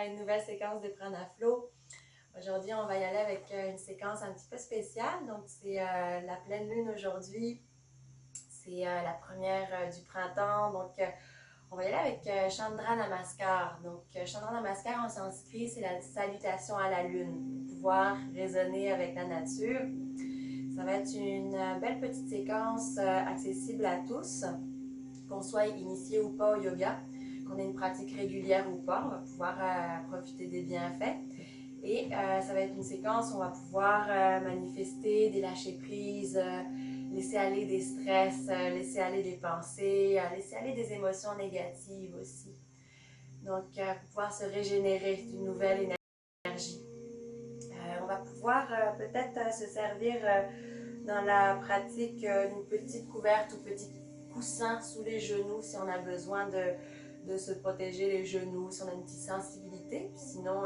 une nouvelle séquence de Prana Flow. Aujourd'hui, on va y aller avec une séquence un petit peu spéciale. Donc, c'est la pleine lune aujourd'hui. C'est la première du printemps. Donc, on va y aller avec Chandra Namaskar. Donc, Chandra Namaskar en sanskrit, c'est la salutation à la lune. Pouvoir résonner avec la nature. Ça va être une belle petite séquence accessible à tous, qu'on soit initié ou pas au yoga, qu'on ait une pratique régulière ou pas, on va pouvoir profiter des bienfaits. Et ça va être une séquence où on va pouvoir manifester des lâcher-prises, laisser aller des stress, laisser aller des pensées, laisser aller des émotions négatives aussi. Donc, pouvoir se régénérer d'une nouvelle énergie. On va pouvoir peut-être se servir dans la pratique d'une petite couverte ou petit coussin sous les genoux si on a besoin de se protéger les genoux, si on a une petite sensibilité. Puis sinon,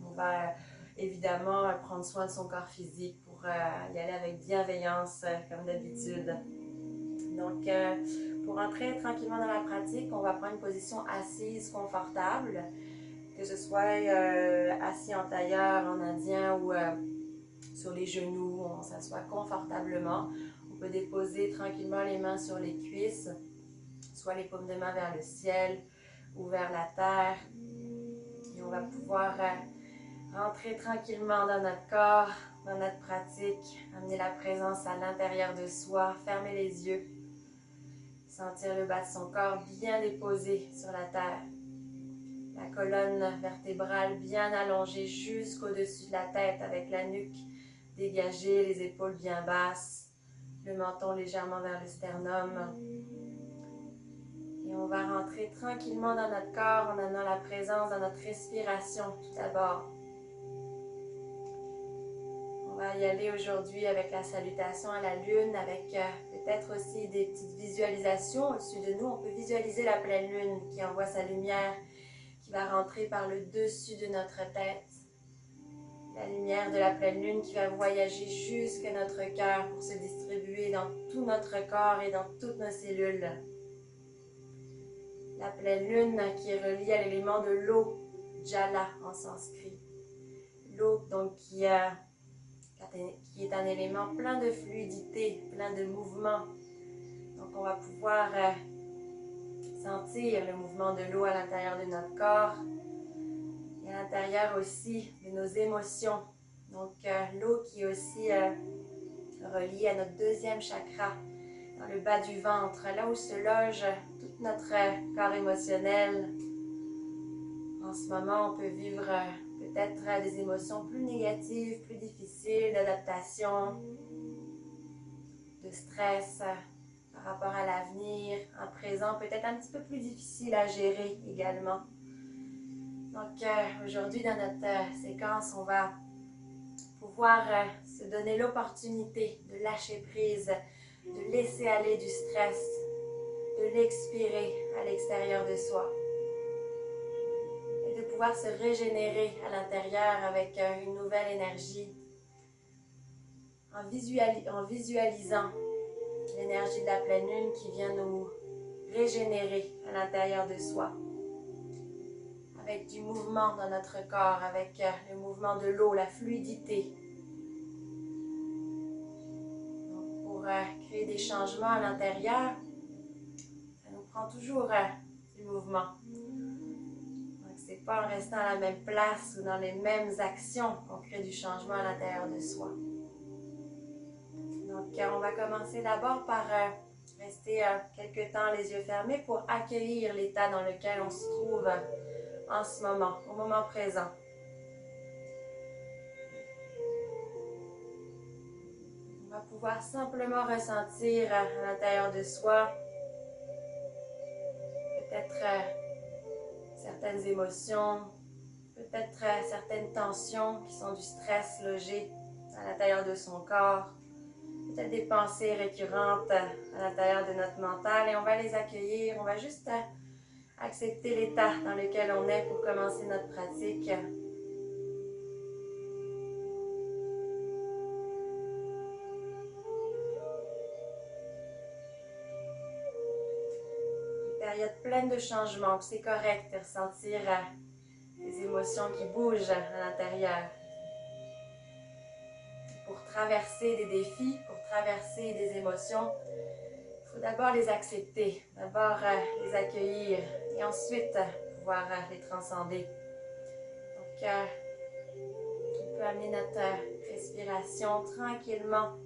on va évidemment prendre soin de son corps physique pour y aller avec bienveillance comme d'habitude. Donc, pour entrer tranquillement dans la pratique, on va prendre une position assise confortable, que ce soit assis en tailleur, en indien ou sur les genoux, on s'assoit confortablement. On peut déposer tranquillement les mains sur les cuisses, soit les paumes de main vers le ciel ou vers la terre. Et on va pouvoir rentrer tranquillement dans notre corps, dans notre pratique, amener la présence à l'intérieur de soi, fermer les yeux, sentir le bas de son corps bien déposé sur la terre. La colonne vertébrale bien allongée jusqu'au-dessus de la tête avec la nuque dégagée, les épaules bien basses, le menton légèrement vers le sternum. Et on va rentrer tranquillement dans notre corps en amenant la présence dans notre respiration tout d'abord. On va y aller aujourd'hui avec la salutation à la lune, avec peut-être aussi des petites visualisations au-dessus de nous. On peut visualiser la pleine lune qui envoie sa lumière, qui va rentrer par le dessus de notre tête. La lumière de la pleine lune qui va voyager jusqu'à notre cœur pour se distribuer dans tout notre corps et dans toutes nos cellules. La pleine lune qui est reliée à l'élément de l'eau, Jala en sanskrit. L'eau donc qui est un élément plein de fluidité, plein de mouvement. Donc on va pouvoir sentir le mouvement de l'eau à l'intérieur de notre corps et à l'intérieur aussi de nos émotions. Donc l'eau qui est aussi reliée à notre deuxième chakra, dans le bas du ventre, là où se loge tout notre corps émotionnel. En ce moment, on peut vivre peut-être des émotions plus négatives, plus difficiles, d'adaptation, de stress par rapport à l'avenir, un présent peut-être un petit peu plus difficile à gérer également. Donc aujourd'hui dans notre séquence, on va pouvoir se donner l'opportunité de lâcher prise, de laisser aller du stress, de l'expirer à l'extérieur de soi et de pouvoir se régénérer à l'intérieur avec une nouvelle énergie en visualisant l'énergie de la pleine lune qui vient nous régénérer à l'intérieur de soi. Avec du mouvement dans notre corps, avec le mouvement de l'eau, la fluidité. Donc pour créer des changements à l'intérieur, ça nous prend toujours du mouvement. Donc c'est pas en restant à la même place ou dans les mêmes actions qu'on crée du changement à l'intérieur de soi. Donc on va commencer d'abord par rester quelques temps les yeux fermés pour accueillir l'état dans lequel on se trouve en ce moment, au moment présent. On va pouvoir simplement ressentir à l'intérieur de soi peut-être certaines émotions, peut-être certaines tensions qui sont du stress logé à l'intérieur de son corps, peut-être des pensées récurrentes à l'intérieur de notre mental et on va les accueillir, on va juste accepter l'état dans lequel on est pour commencer notre pratique. Une période pleine de changements, c'est correct de ressentir des émotions qui bougent à l'intérieur. Pour traverser des défis, pour traverser des émotions, il faut d'abord les accepter, d'abord les accueillir et ensuite pouvoir les transcender. Donc, on peut amener notre respiration tranquillement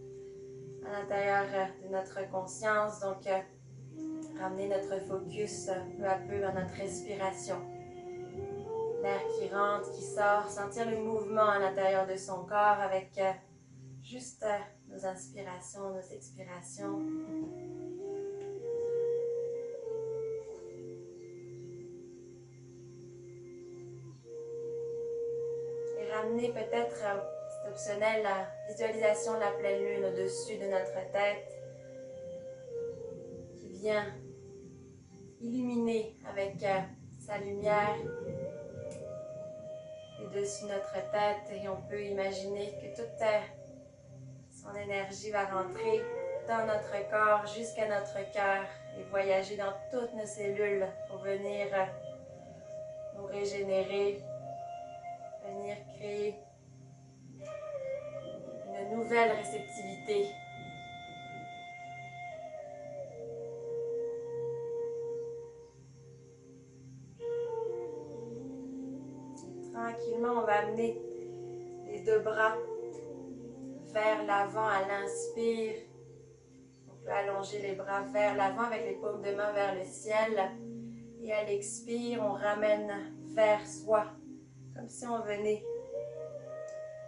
à l'intérieur de notre conscience. Donc, ramener notre focus peu à peu dans notre respiration. L'air qui rentre, qui sort, sentir le mouvement à l'intérieur de son corps avec juste nos inspirations, nos expirations. Et ramener peut-être, c'est optionnel, la visualisation de la pleine lune au-dessus de notre tête qui vient illuminer avec sa lumière et dessus notre tête. Et on peut imaginer que toute son énergie va rentrer dans notre corps jusqu'à notre cœur et voyager dans toutes nos cellules pour venir nous régénérer, venir créer une nouvelle réceptivité. Tranquillement, on va amener les deux bras vers l'avant à l'inspire. On peut allonger les bras vers l'avant avec les paumes de main vers le ciel. Et à l'expire, on ramène vers soi, comme si on venait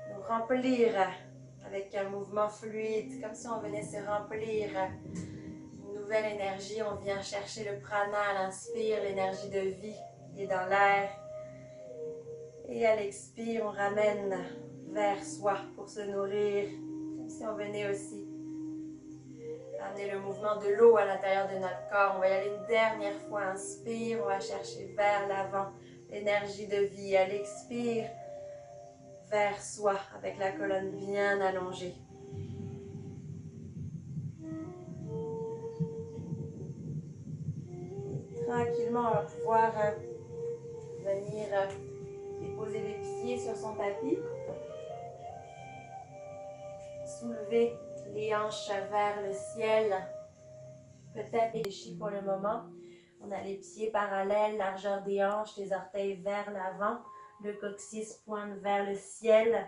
nous remplir avec un mouvement fluide, comme si on venait se remplir d'une nouvelle énergie. On vient chercher le prana à l'inspire, l'énergie de vie qui est dans l'air. Et à l'expire, on ramène vers soi pour se nourrir, comme si on venait aussi ramener le mouvement de l'eau à l'intérieur de notre corps. On va y aller une dernière fois. Inspire, on va chercher vers l'avant l'énergie de vie. À l'expire, vers soi avec la colonne bien allongée. Tranquillement, on va pouvoir venir déposer les pieds sur son tapis. Soulever les hanches vers le ciel. Peut-être réfléchir pour le moment. On a les pieds parallèles, largeur des hanches, les orteils vers l'avant. Le coccyx pointe vers le ciel.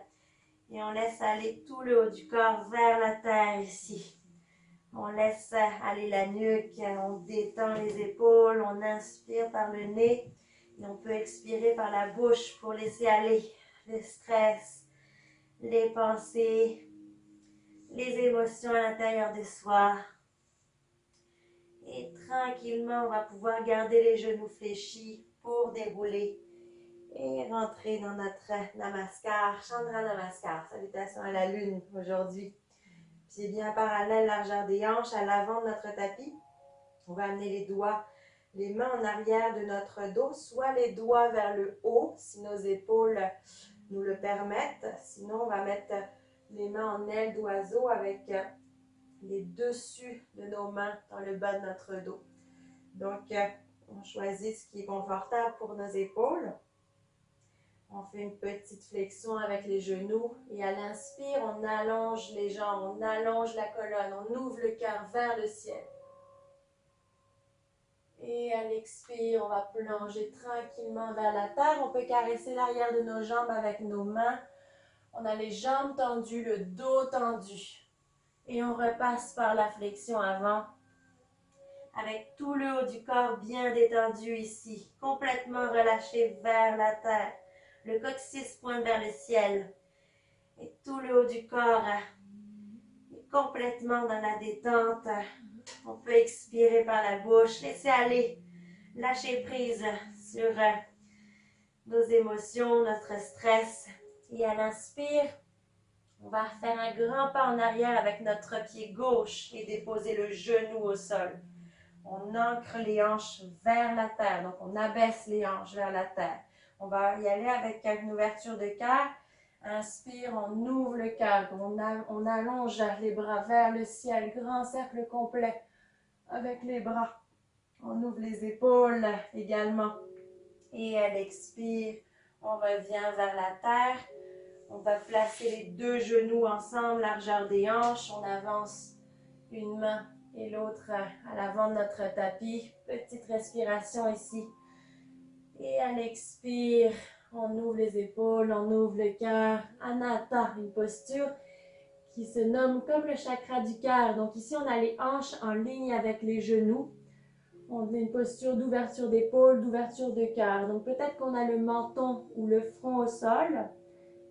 Et on laisse aller tout le haut du corps vers la terre ici. On laisse aller la nuque, on détend les épaules, on inspire par le nez. Et on peut expirer par la bouche pour laisser aller le stress, les pensées, les émotions à l'intérieur de soi. Et tranquillement, on va pouvoir garder les genoux fléchis pour dérouler et rentrer dans notre Namaskar, Chandra Namaskar, salutation à la lune aujourd'hui. Pieds bien parallèles, largeur des hanches à l'avant de notre tapis. On va amener les doigts, les mains en arrière de notre dos, soit les doigts vers le haut si nos épaules nous le permettent. Sinon, on va mettre les mains en aile d'oiseau avec les dessus de nos mains dans le bas de notre dos. Donc, on choisit ce qui est confortable pour nos épaules. On fait une petite flexion avec les genoux et à l'inspire, on allonge les jambes, on allonge la colonne, on ouvre le cœur vers le ciel. Et à l'expire, on va plonger tranquillement vers la terre. On peut caresser l'arrière de nos jambes avec nos mains. On a les jambes tendues, le dos tendu. Et on repasse par la flexion avant. Avec tout le haut du corps bien détendu ici. Complètement relâché vers la terre. Le coccyx pointe vers le ciel. Et tout le haut du corps est complètement dans la détente. On peut expirer par la bouche. Laisser aller. Lâcher prise sur nos émotions, notre stress. Et à l'inspire, on va faire un grand pas en arrière avec notre pied gauche et déposer le genou au sol. On ancre les hanches vers la terre. Donc, on abaisse les hanches vers la terre. On va y aller avec une ouverture de cœur. Inspire, on ouvre le cœur. On allonge les bras vers le ciel. Grand cercle complet avec les bras. On ouvre les épaules également. Et à l'expire, On revient vers la terre. On va placer les deux genoux ensemble, largeur des hanches. On avance une main et l'autre à l'avant de notre tapis. Petite respiration ici. Et à l'expire, on ouvre les épaules, on ouvre le cœur. Anatta, une posture qui se nomme comme le chakra du cœur. Donc ici, on a les hanches en ligne avec les genoux. On a une posture d'ouverture d'épaule, d'ouverture de cœur. Donc peut-être qu'on a le menton ou le front au sol.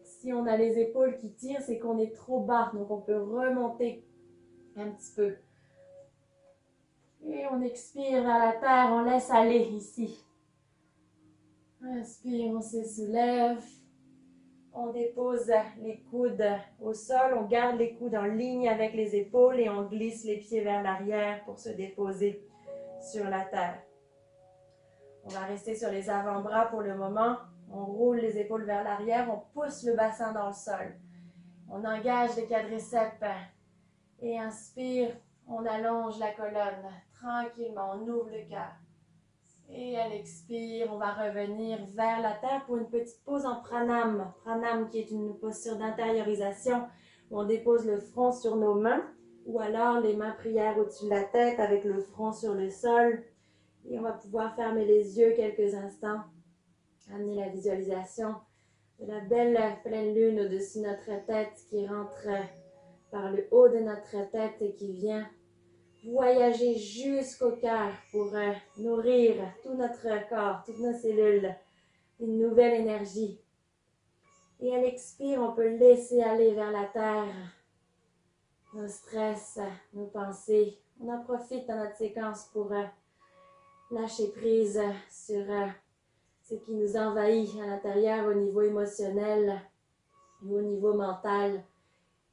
Si on a les épaules qui tirent, c'est qu'on est trop bas. Donc on peut remonter un petit peu. Et on expire vers la terre, on laisse aller ici. Inspire, on se soulève. On dépose les coudes au sol, on garde les coudes en ligne avec les épaules et on glisse les pieds vers l'arrière pour se déposer sur la terre. On va rester sur les avant-bras pour le moment. On roule les épaules vers l'arrière, on pousse le bassin dans le sol. On engage les quadriceps et inspire, on allonge la colonne tranquillement, on ouvre le cœur. Et à l'expire, on va revenir vers la terre pour une petite pause en pranam. Pranam qui est une posture d'intériorisation où on dépose le front sur nos mains ou alors les mains prières au-dessus de la tête avec le front sur le sol. Et on va pouvoir fermer les yeux quelques instants, amener la visualisation de la belle pleine lune au-dessus de notre tête qui rentre par le haut de notre tête et qui vient voyager jusqu'au cœur pour nourrir tout notre corps, toutes nos cellules, une nouvelle énergie. Et à l'expire, on peut laisser aller vers la terre nos stress, nos pensées. On en profite dans notre séquence pour lâcher prise sur ce qui nous envahit à l'intérieur au niveau émotionnel ou au niveau mental.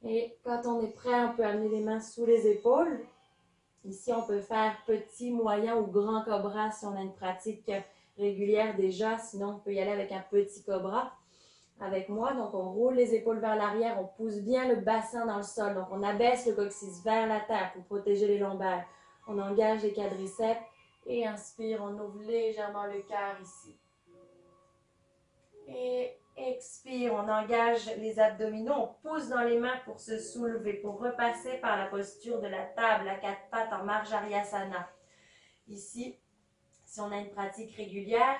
Et quand on est prêt, on peut amener les mains sous les épaules. Ici, on peut faire petit, moyen ou grand cobra si on a une pratique régulière déjà. Sinon, on peut y aller avec un petit cobra avec moi. Donc, on roule les épaules vers l'arrière. On pousse bien le bassin dans le sol. Donc, on abaisse le coccyx vers la terre pour protéger les lombaires. On engage les quadriceps et inspire. On ouvre légèrement le cœur ici. Et expire, on engage les abdominaux, on pousse dans les mains pour se soulever, pour repasser par la posture de la table à quatre pattes en Marjariyasana. Ici, si on a une pratique régulière,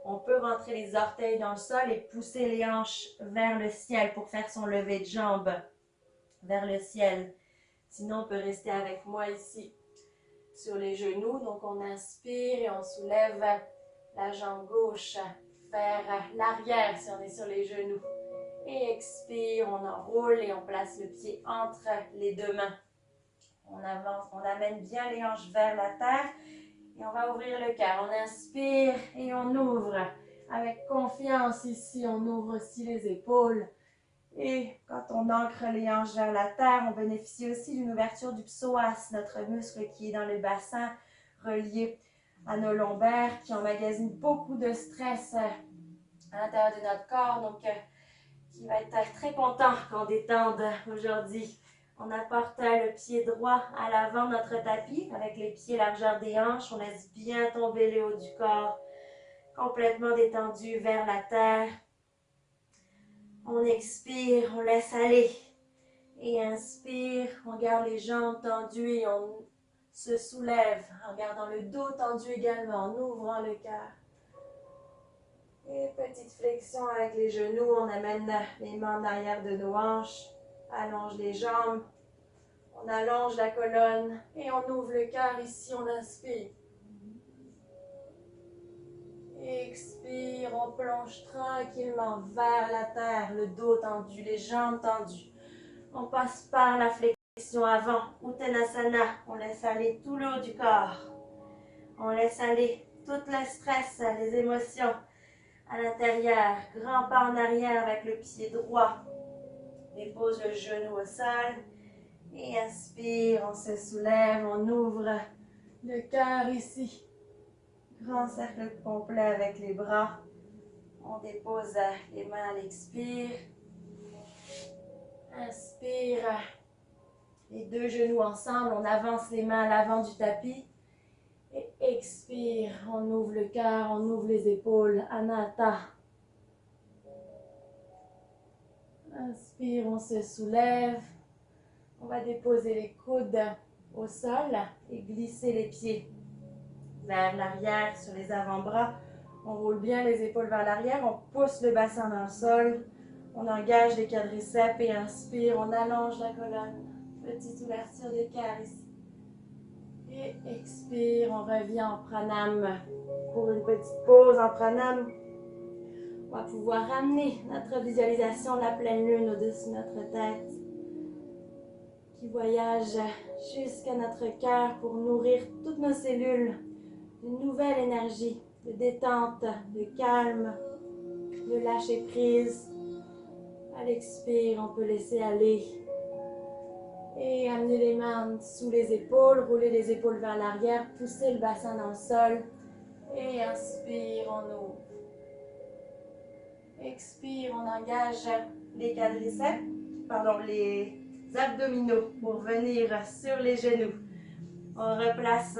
on peut rentrer les orteils dans le sol et pousser les hanches vers le ciel pour faire son lever de jambes vers le ciel. Sinon, on peut rester avec moi ici sur les genoux. Donc, on inspire et on soulève la jambe gauche vers l'arrière si on est sur les genoux. Et expire, on enroule et on place le pied entre les deux mains. On avance, on amène bien les hanches vers la terre et on va ouvrir le cœur. On inspire et on ouvre avec confiance ici. On ouvre aussi les épaules. Et quand on ancre les hanches vers la terre, on bénéficie aussi d'une ouverture du psoas, notre muscle qui est dans le bassin relié à nos lombaires, qui emmagasine beaucoup de stress à l'intérieur de notre corps, donc qui va être très content qu'on détende aujourd'hui. On apporte le pied droit à l'avant de notre tapis, avec les pieds largeur des hanches, on laisse bien tomber le haut du corps, complètement détendu vers la terre. On expire, on laisse aller. Et inspire, on garde les jambes tendues et on se soulève en gardant le dos tendu également, en ouvrant le cœur. Et petite flexion avec les genoux, on amène les mains en arrière de nos hanches, allonge les jambes, on allonge la colonne et on ouvre le cœur ici, on inspire. Expire, on plonge tranquillement vers la terre, le dos tendu, les jambes tendues. On passe par la flexion avant, Uttanasana. On laisse aller tout le haut du corps. On laisse aller tout le stress, les émotions à l'intérieur. Grand pas en arrière avec le pied droit. Dépose le genou au sol. Et inspire, on se soulève, on ouvre le cœur ici. Grand cercle complet avec les bras. On dépose les mains à l'expire. Inspire. Les deux genoux ensemble, on avance les mains à l'avant du tapis. Et expire, on ouvre le cœur, on ouvre les épaules. Anatta. Inspire, on se soulève. On va déposer les coudes au sol et glisser les pieds vers l'arrière sur les avant-bras. On roule bien les épaules vers l'arrière, on pousse le bassin dans le sol. On engage les quadriceps et inspire, on allonge la colonne. Petite ouverture d'écart ici. Et expire, on revient en pranam pour une petite pause en pranam. On va pouvoir ramener notre visualisation de la pleine lune au-dessus de notre tête, qui voyage jusqu'à notre cœur pour nourrir toutes nos cellules d'une nouvelle énergie, de détente, de calme, de lâcher prise. À l'expire, on peut laisser aller et amener les mains sous les épaules, rouler les épaules vers l'arrière, pousser le bassin dans le sol et inspire, on ouvre. Expire, on engage les quadriceps, les abdominaux pour venir sur les genoux. On replace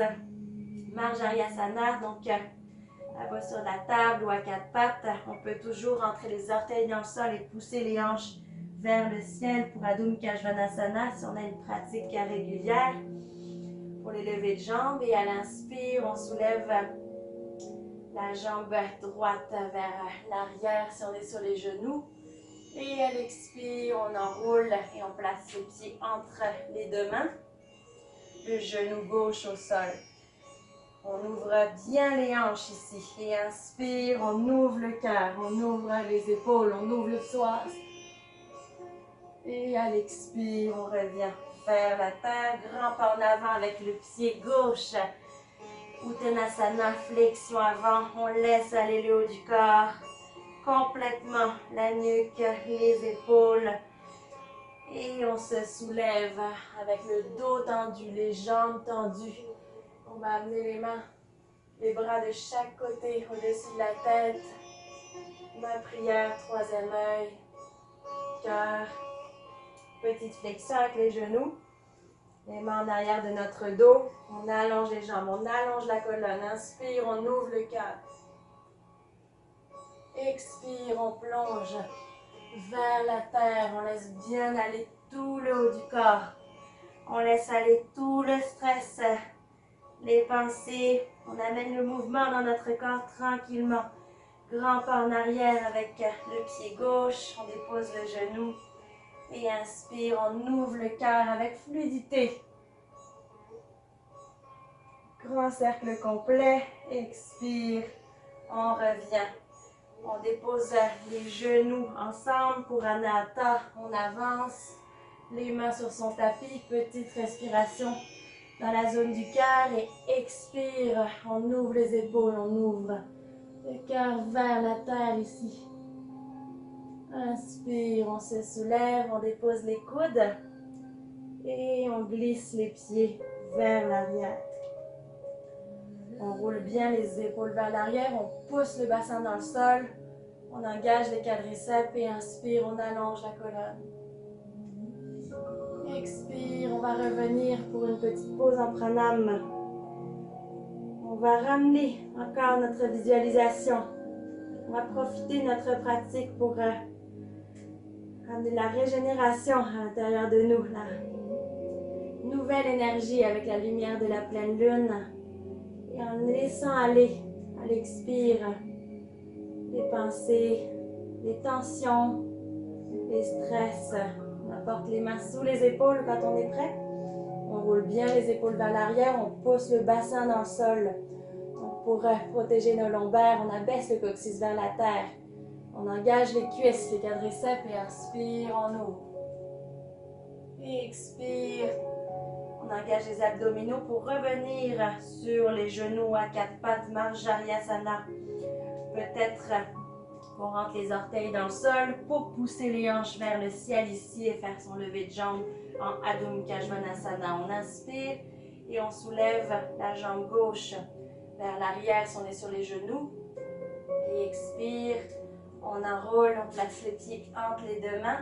Marjaryasana, donc à posture de la table ou à quatre pattes. On peut toujours rentrer les orteils dans le sol et pousser les hanches vers le ciel pour Adho Mukha Svanasana si on a une pratique régulière. Pour les levées de jambes et à l'inspire, on soulève la jambe droite vers l'arrière si on est sur les genoux. Et à l'expire, on enroule et on place les pieds entre les deux mains. Le genou gauche au sol. On ouvre bien les hanches ici. Et inspire, on ouvre le cœur, on ouvre les épaules, on ouvre le psoas. Et à l'expire, on revient vers la terre. Grand pas en avant avec le pied gauche. Uttanasana, flexion avant, on laisse aller le haut du corps, complètement la nuque, les épaules. Et on se soulève avec le dos tendu, les jambes tendues. On va amener les mains, les bras de chaque côté au-dessus de la tête. Ma prière, troisième œil, cœur. Petite flexion avec les genoux. Les mains en arrière de notre dos, on allonge les jambes, on allonge la colonne. Inspire, on ouvre le cœur. Expire, on plonge vers la terre. On laisse bien aller tout le haut du corps. On laisse aller tout le stress, les pensées. On amène le mouvement dans notre corps tranquillement. Grand pas en arrière avec le pied gauche. On dépose le genou. Et inspire, on ouvre le cœur avec fluidité. Grand cercle complet. Expire, on revient. On dépose les genoux ensemble pour Anahata. On avance, les mains sur son tapis. Petite respiration dans la zone du cœur. Et expire, on ouvre les épaules, on ouvre le cœur vers la terre ici. Inspire, on se soulève, on dépose les coudes et on glisse les pieds vers l'arrière. On roule bien les épaules vers l'arrière, on pousse le bassin dans le sol, on engage les quadriceps et inspire, on allonge la colonne. Expire, on va revenir pour une petite pause en pranam. On va ramener encore notre visualisation. On va profiter de notre pratique pour ramener la régénération à l'intérieur de nous, la nouvelle énergie avec la lumière de la pleine lune. Et en laissant aller à l'expire les pensées, les tensions, les stress. On apporte les mains sous les épaules quand on est prêt. On roule bien les épaules vers l'arrière, on pousse le bassin dans le sol. Donc pour protéger nos lombaires, on abaisse le coccyx vers la terre. On engage les cuisses, les quadriceps et inspire, on ouvre. Et expire. On engage les abdominaux pour revenir sur les genoux à quatre pattes, Marjaryasana. Peut-être qu'on rentre les orteils dans le sol pour pousser les hanches vers le ciel ici et faire son lever de jambes en Adho Mukha Svanasana. On inspire et on soulève la jambe gauche vers l'arrière si on est sur les genoux. Et expire. On enroule, on place les pieds entre les deux mains.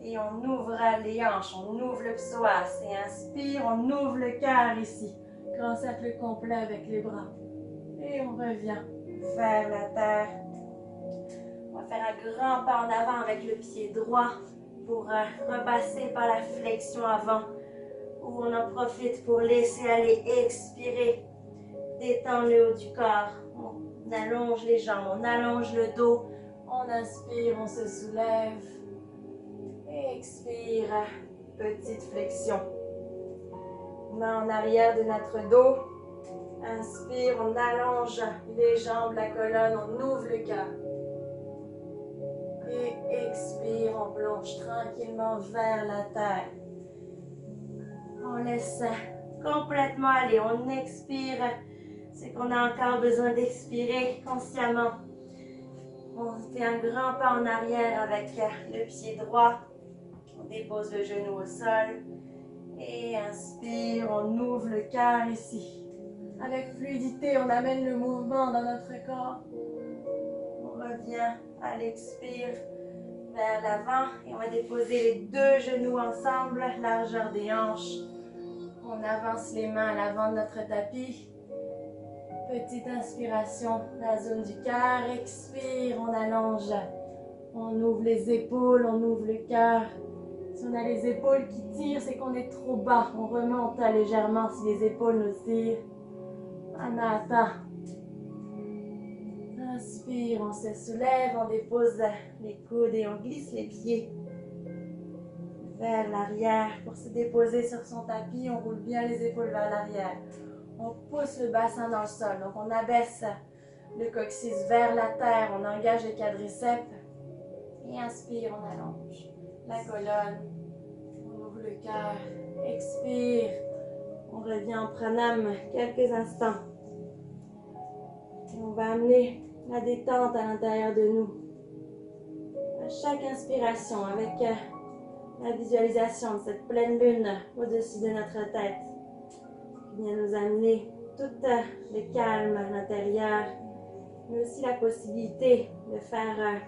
Et on ouvre les hanches, on ouvre le psoas et inspire, on ouvre le cœur ici. Grand cercle complet avec les bras. Et on revient vers la terre. On va faire un grand pas en avant avec le pied droit pour repasser par la flexion avant, où on en profite pour laisser aller, expirer, détendre le haut du corps. On allonge les jambes, on allonge le dos. On inspire, on se soulève. Expire, petite flexion. Main en arrière de notre dos. Inspire, on allonge les jambes, la colonne, on ouvre le cœur. Et expire, on plonge tranquillement vers la terre. On laisse complètement aller. On expire. C'est qu'on a encore besoin d'expirer consciemment. On fait un grand pas en arrière avec le pied droit. On dépose le genou au sol. Et inspire, on ouvre le cœur ici. Avec fluidité, on amène le mouvement dans notre corps. On revient à l'expire vers l'avant. Et on va déposer les deux genoux ensemble, largeur des hanches. On avance les mains à l'avant de notre tapis. Petite inspiration, la zone du cœur. Expire, on allonge. On ouvre les épaules, on ouvre le cœur. Si on a les épaules qui tirent, c'est qu'on est trop bas. On remonte légèrement si les épaules nous tirent. Anahata. Inspire, on se soulève, on dépose les coudes et on glisse les pieds vers l'arrière pour se déposer sur son tapis. On roule bien les épaules vers l'arrière. On pousse le bassin dans le sol. Donc on abaisse le coccyx vers la terre. On engage les quadriceps. Et inspire, on allonge la colonne. On ouvre le cœur. Expire. On revient en pranam quelques instants. Et on va amener la détente à l'intérieur de nous. À chaque inspiration, avec la visualisation de cette pleine lune au-dessus de notre tête, qui vient nous amener tout le calme à l'intérieur, mais aussi la possibilité de faire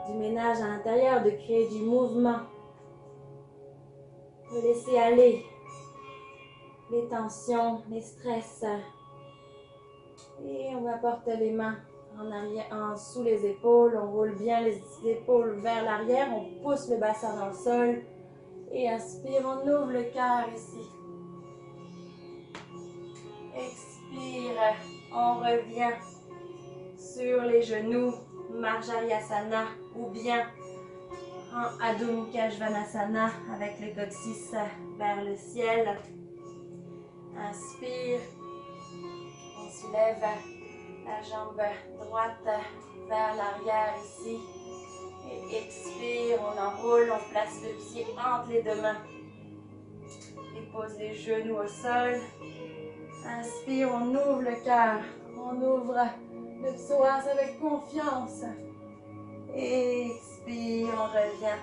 du ménage à l'intérieur, de créer du mouvement, de laisser aller les tensions, les stress. Et on apporte les mains sous les épaules, on roule bien les épaules vers l'arrière, on pousse le bassin dans le sol. Et inspire, on ouvre le cœur ici. Expire, on revient sur les genoux, Marjaryasana ou bien en Adho Mukha Svanasana avec le coccyx vers le ciel. Inspire, on soulève la jambe droite vers l'arrière ici. Et expire, on enroule, on place le pied entre les deux mains. Dépose les genoux au sol. Inspire, on ouvre le cœur. On ouvre le psoas avec confiance. Expire, on revient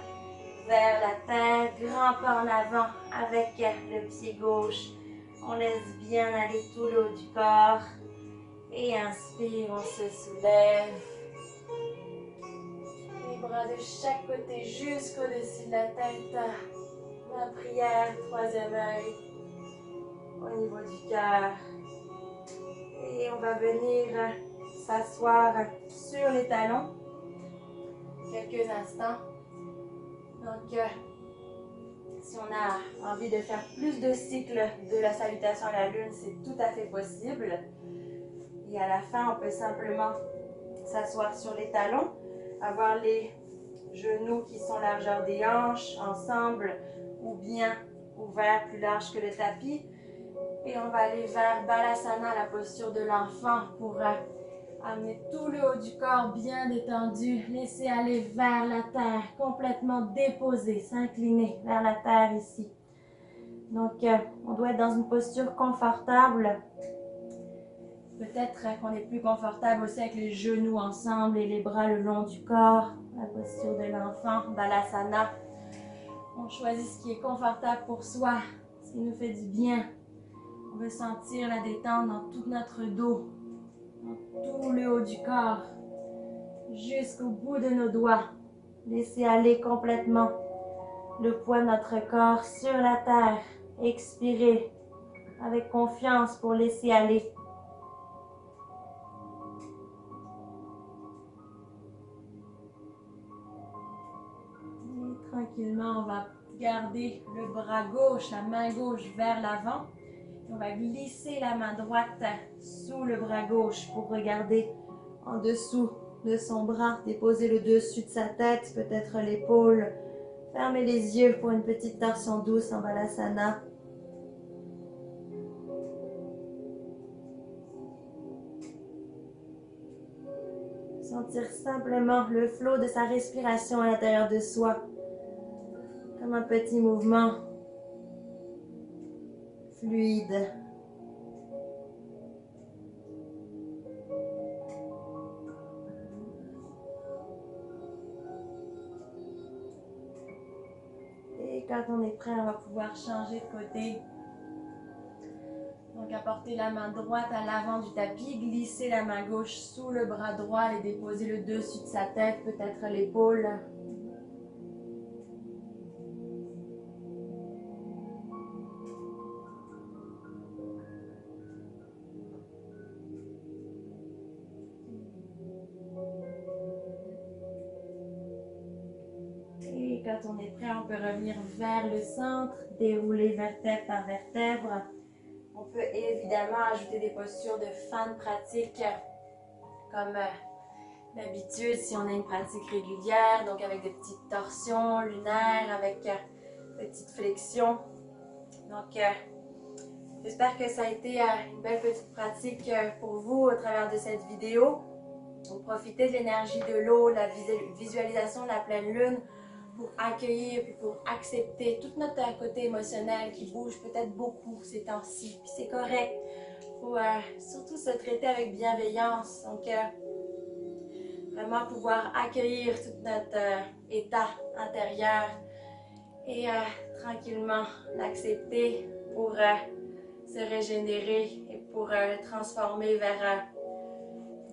vers la terre. Grand pas en avant avec le pied gauche. On laisse bien aller tout le haut du corps. Et inspire, on se soulève. Les bras de chaque côté jusqu'au-dessus de la tête. La prière, troisième œil. Au niveau du cœur. Et on va venir s'asseoir sur les talons. Quelques instants. Donc, si on a envie de faire plus de cycles de la salutation à la lune, c'est tout à fait possible. Et à la fin, on peut simplement s'asseoir sur les talons, avoir les genoux qui sont largeur des hanches ensemble ou bien ouverts plus large que le tapis. Et on va aller vers Balasana, la posture de l'enfant, pour amener tout le haut du corps bien détendu. Laisser aller vers la terre, complètement déposé, s'incliner vers la terre ici. Donc, on doit être dans une posture confortable. Peut-être qu'on est plus confortable aussi avec les genoux ensemble et les bras le long du corps. La posture de l'enfant, Balasana. On choisit ce qui est confortable pour soi, ce qui nous fait du bien. On veut sentir la détente dans tout notre dos, dans tout le haut du corps, jusqu'au bout de nos doigts. Laissez aller complètement le poids de notre corps sur la terre. Expirez avec confiance pour laisser aller. tranquillement, on va garder le bras gauche, la main gauche vers l'avant. On va glisser la main droite sous le bras gauche pour regarder en dessous de son bras, déposer le dessus de sa tête, peut-être l'épaule. Fermez les yeux pour une petite torsion douce en Balasana. Sentir simplement le flot de sa respiration à l'intérieur de soi, comme un petit mouvement fluide. Et quand on est prêt, on va pouvoir changer de côté. Donc, apporter la main droite à l'avant du tapis, glisser la main gauche sous le bras droit et déposer le dessus de sa tête, peut-être l'épaule. Et quand on est prêt, on peut revenir vers le centre, dérouler vertèbre par vertèbre. On peut évidemment ajouter des postures de fin de pratique, comme d'habitude si on a une pratique régulière, donc avec des petites torsions lunaires, avec petites flexions. Donc, j'espère que ça a été une belle petite pratique pour vous au travers de cette vidéo. Donc, profitez de l'énergie de l'eau, la visualisation de la pleine lune pour accueillir et pour accepter tout notre côté émotionnel qui bouge peut-être beaucoup ces temps-ci. Puis c'est correct. Il faut surtout se traiter avec bienveillance. Donc, vraiment pouvoir accueillir tout notre état intérieur et tranquillement l'accepter pour se régénérer et pour transformer vers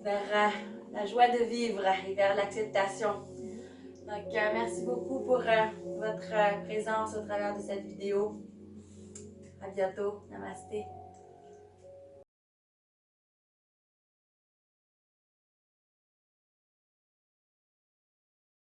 la joie de vivre et vers l'acceptation. Donc, merci beaucoup pour votre présence au travers de cette vidéo. À bientôt. Namasté.